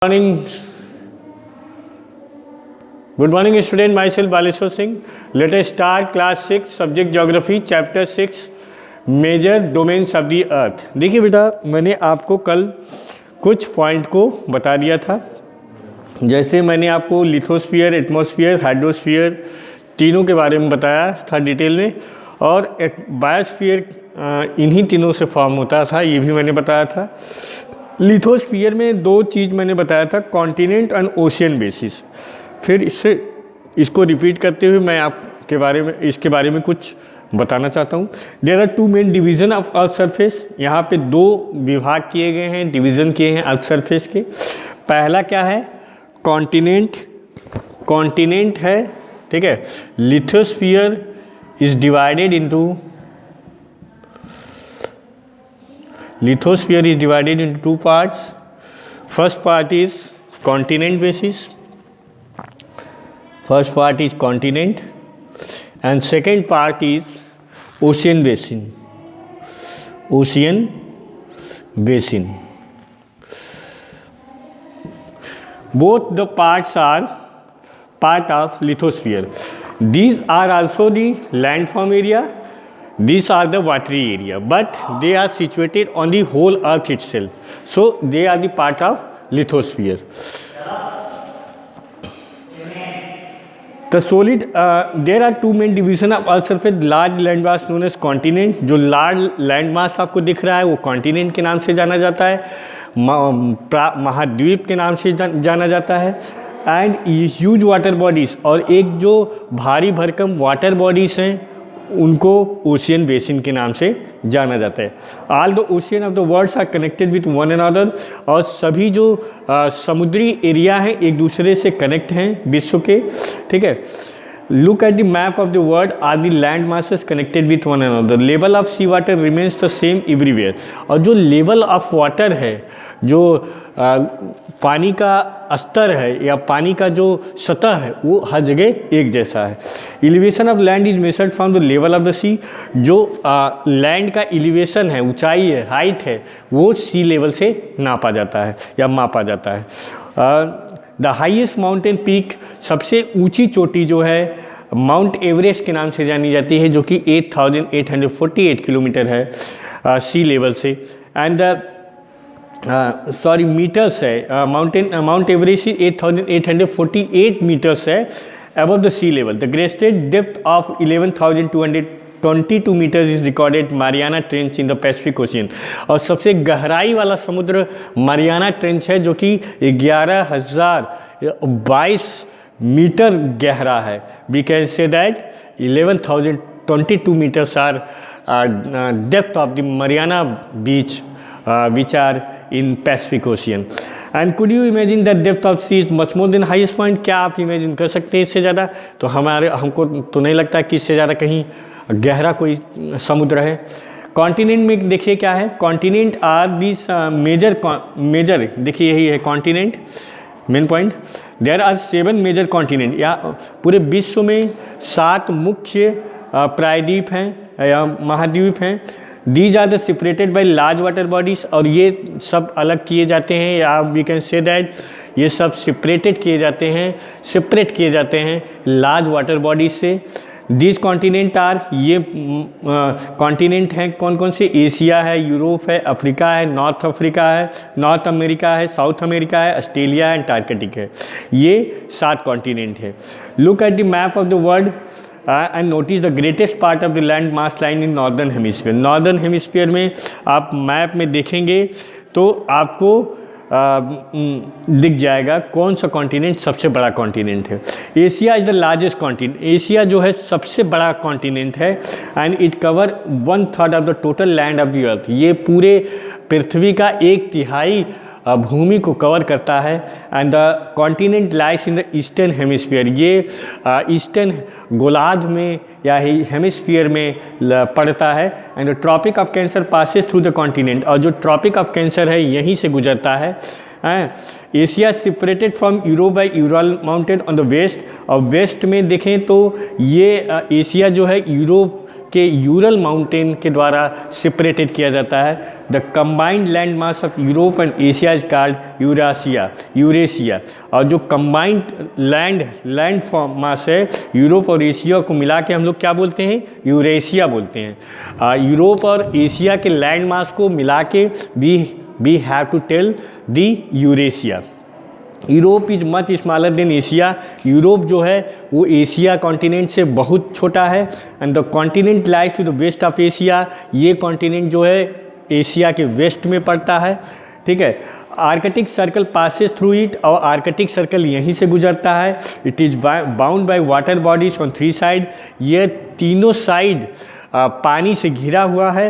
Morning. Good morning, student. Myself Baleshwar Singh. Let us start class 6, subject geography, chapter 6, major domains of the earth. देखिए बेटा, मैंने आपको कल कुछ point को बता दिया था। जैसे मैंने आपको लिथोस्फीयर, एटमॉस्फेयर, हाइड्रोस्फीयर तीनों के बारे में बताया था डिटेल में, और बायोस्फीयर इन्हीं तीनों से फॉर्म होता था, ये भी मैंने बताया था। लिथोस्फीयर में दो चीज़ मैंने बताया था, कॉन्टिनेंट एंड ओशियन बेसिस। फिर इसको रिपीट करते हुए मैं आपके इसके बारे में कुछ बताना चाहता हूँ। There are two main division of earth surface. यहाँ पे दो विभाग किए गए हैं, डिवीज़न किए हैं अर्थ सरफेस के। पहला क्या है? कॉन्टिनेंट। कॉन्टिनेंट है, ठीक है। Lithosphere is divided into Lithosphere is divided into two parts. First part is continent basis. First part is continent, and second part is ocean basin. Ocean basin. Both the parts are part of lithosphere. These are also the landform area. These are the watery area, but they are situated on the whole earth itself, so they are the part of lithosphere. The solid there are two main division of earth surface. Large landmass known as continent. जो large landmass आपको दिख रहा है वो continent के नाम से जाना जाता है, महाद्वीप के नाम से जाना जाता है। एंड ह्यूज वाटर बॉडीज, और एक जो भारी भरकम वाटर बॉडीज हैं उनको ओशियन बेसिन के नाम से जाना जाता है। All the ocean of the world are connected with one another, और सभी जो समुद्री एरिया हैं एक दूसरे से कनेक्ट हैं विश्व के, ठीक है। Look at the map of the world, are the land masses connected with one another. Level of sea water remains the same everywhere. और जो लेवल ऑफ वाटर है, जो पानी का स्तर है या पानी का जो सतह है वो हर जगह एक जैसा है। Elevation of land is measured from the level of the sea. जो लैंड का एलिवेशन है, ऊंचाई है, हाइट है, वो सी लेवल से नापा जाता है या मापा जाता है। द हाईएस्ट माउंटेन पीक, सबसे ऊंची चोटी जो है माउंट एवरेस्ट के नाम से जानी जाती है, जो कि 8,848 किलोमीटर है सी लेवल से। एंड मीटर्स है, माउंट एवरेस्ट 8,848 मीटर्स है above the sea level. The greatest depth of 11,222 metres is recorded Mariana Trench in the Pacific Ocean. और सबसे गहराई वाला समुद्र मारियाना ट्रेंच है, जो कि 11,022 मीटर गहरा है। We can say that 11,022 metres are depth of the Mariana बीच which are in Pacific Ocean. And could you imagine that depth of sea is much more than highest point? क्या आप imagine कर सकते हैं इससे ज़्यादा? तो हमको तो नहीं लगता कि इससे ज़्यादा कहीं गहरा कोई समुद्र है। कॉन्टिनेंट में देखिए क्या है, कॉन्टिनेंट आर दिस मेजर देखिए यही है continent, main point. There are 7 major continent. या पूरे विश्व में 7 मुख्य प्रायद्वीप हैं या महाद्वीप हैं। These are the separated by large water bodies, और ये सब अलग किए जाते हैं, या वी कैन से दैट ये सब सेपरेट किए जाते हैं लार्ज वाटर बॉडीज से। दिस कॉन्टिनेंट आर, ये कॉन्टिनेंट हैं कौन कौन से? एशिया है, यूरोप है, अफ्रीका है, नॉर्थ अफ्रीका है, नॉर्थ अमेरिका है, साउथ अमेरिका है, ऑस्ट्रेलिया है, अंटार्कटिक है। ये 7 कॉन्टिनेंट है। Look at the map of the world and notice the greatest part of the land mass lying in northern hemisphere. Northern hemisphere में आप map में देखेंगे तो आपको दिख जाएगा कौन सा कॉन्टिनेंट सबसे बड़ा कॉन्टिनेंट है। Asia is the largest continent. Asia जो है सबसे बड़ा कॉन्टिनेंट है, and it cover 1/3 of the total land of the earth. ये पूरे पृथ्वी का 1/3 भूमि को कवर करता है। And the continent lies in the eastern hemisphere. ये ईस्टर्न गोलार्ध में या हेमिस्फीयर में पड़ता है। And the tropic of cancer passes through the continent, और जो ट्रॉपिक ऑफ कैंसर है यहीं से गुजरता है। Asia separated from Europe by Ural mountain on the west. और वेस्ट में देखें तो ये एशिया जो है यूरोप के यूरल माउंटेन के द्वारा सेपरेटेड किया जाता है। The combined land mass of Europe and Asia is called Eurasia. और जो कंबाइंड लैंड मास है यूरोप और एशिया को मिला के हम लोग क्या बोलते हैं, यूरेशिया बोलते हैं। यूरोप और एशिया के लैंड मास को मिला के we have to tell the Eurasia. Europe is much smaller than Asia. Europe जो है वो एशिया कॉन्टिनेंट से बहुत छोटा है। And the continent lies to the west of Asia. ये कॉन्टिनेंट जो है एशिया के वेस्ट में पड़ता है, ठीक है। Arctic circle passes through it, और आर्कटिक सर्कल यहीं से गुजरता है। It is bound by water bodies on 3 side. ये तीनों साइड पानी से घिरा हुआ है।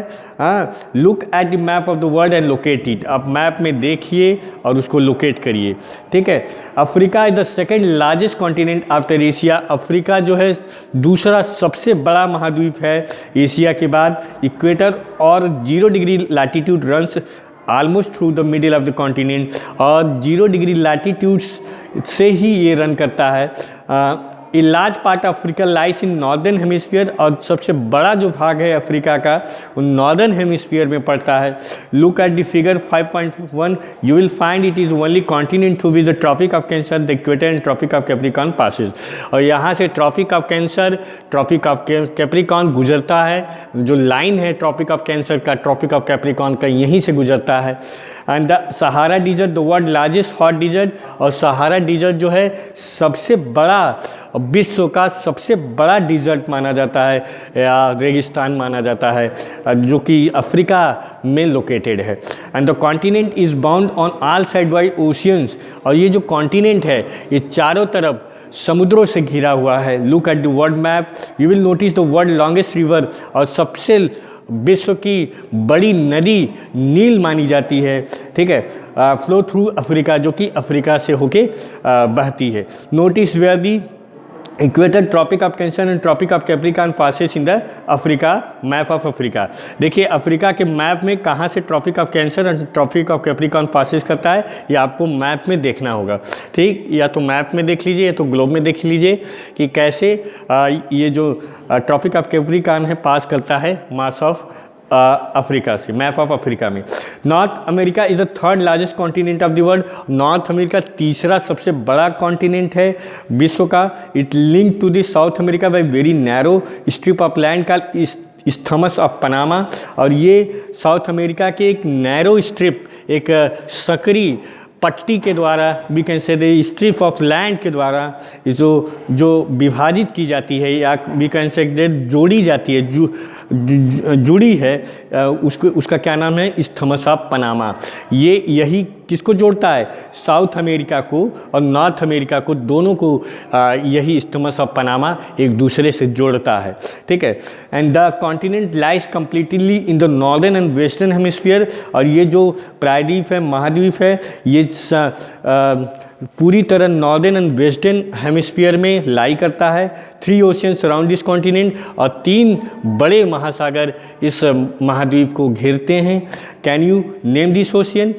Look at the map of the world and locate it. आप मैप में देखिए और उसको लोकेट करिए, ठीक है। Africa is the second largest continent after Asia. Africa जो है दूसरा सबसे बड़ा महाद्वीप है एशिया के बाद। इक्वेटर और 0 degree latitude runs almost through the middle of the continent, और 0 डिग्री लैटिट्यूड से ही ये रन करता है। A large part of Africa lies in northern hemisphere. और सबसे बड़ा जो भाग है अफ्रीका का वो नॉर्दर्न हेमिस्फीयर में पड़ता है। Look at the figure 5.1, you will find it is only continent through which the tropic of cancer, the equator and tropic of capricorn passes. और यहाँ से tropic of cancer, tropic of capricorn गुजरता है। जो line है tropic of cancer का, tropic of capricorn का, यहीं से गुजरता है। And the Sahara desert, the world largest hot desert. और सहारा डिजर्ट जो है सबसे बड़ा, विश्व का सबसे बड़ा डिजर्ट माना जाता है या रेगिस्तान माना जाता है, जो कि अफ्रीका में लोकेटेड है। And the continent is bound on all side by oceans. और ये जो कॉन्टिनेंट है ये चारों तरफ समुद्रों से घिरा हुआ है। Look at the world map, you will notice the world longest river. और सबसे विश्व की बड़ी नदी नील मानी जाती है, ठीक है, फ्लो थ्रू अफ्रीका, जो कि अफ्रीका से होके बहती है। Notice where the equator, tropic of cancer and tropic of capricorn passes in the Africa, map of Africa. देखिए अफ्रीका के मैप में कहाँ से tropic of cancer and tropic of capricorn passes करता है, ये आपको मैप में देखना होगा, ठीक। या तो मैप में देख लीजिए या तो ग्लोब में देख लीजिए कि कैसे ये जो ट्रॉपिक ऑफ कैप्रिकॉर्न है पास करता है मास ऑफ अफ्रीका से, मैप ऑफ अफ्रीका में। North America is the third largest continent of the world. North America तीसरा सबसे बड़ा कॉन्टिनेंट है विश्व का। It link to the South America by very narrow strip of land called isthmus of Panama. और ये south America के एक नैरो स्ट्रिप, एक सकरी पट्टी के द्वारा, we can say the strip of land के द्वारा जो विभाजित की जाती है या वी कैन से जोड़ी जाती है, जुड़ी है, उसका क्या नाम है, इस्थमस ऑफ पनामा। ये यही किसको जोड़ता है, साउथ अमेरिका को और नॉर्थ अमेरिका को, दोनों को यही इस्थमस ऑफ पनामा एक दूसरे से जोड़ता है, ठीक है। And the continent lies completely in the northern and western hemisphere. और ये जो प्रायद्वीप है, महाद्वीप है, ये पूरी तरह नॉर्दर्न एंड वेस्टर्न हेमिस्फीयर में लाई करता है। 3 ओशियन सराउंड दिस कॉन्टिनेंट। और 3 बड़े महासागर इस महाद्वीप को घेरते हैं। Can you name this ocean?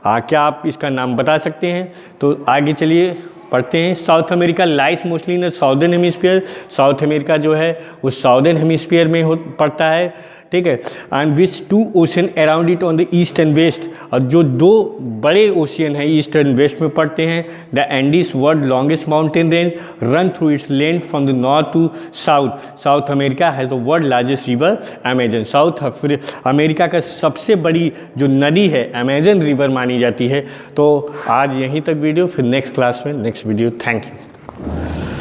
क्या आप इसका नाम बता सकते हैं? तो आगे चलिए पढ़ते हैं। South America lies mostly in southern hemisphere. South America जो है वो साउदर्न हेमिस्फीयर में पड़ता है, ठीक है। And which 2 ocean around it on the east and west. और जो 2 बड़े ओशियन हैं ईस्ट एंड वेस्ट में पड़ते हैं। The Andes world longest mountain range run through its length from the north to south. South America has the world largest river Amazon. South America का सबसे बड़ी जो नदी है अमेजन रिवर मानी जाती है। तो आज यहीं तक वीडियो, फिर नेक्स्ट क्लास में नेक्स्ट वीडियो। Thank you.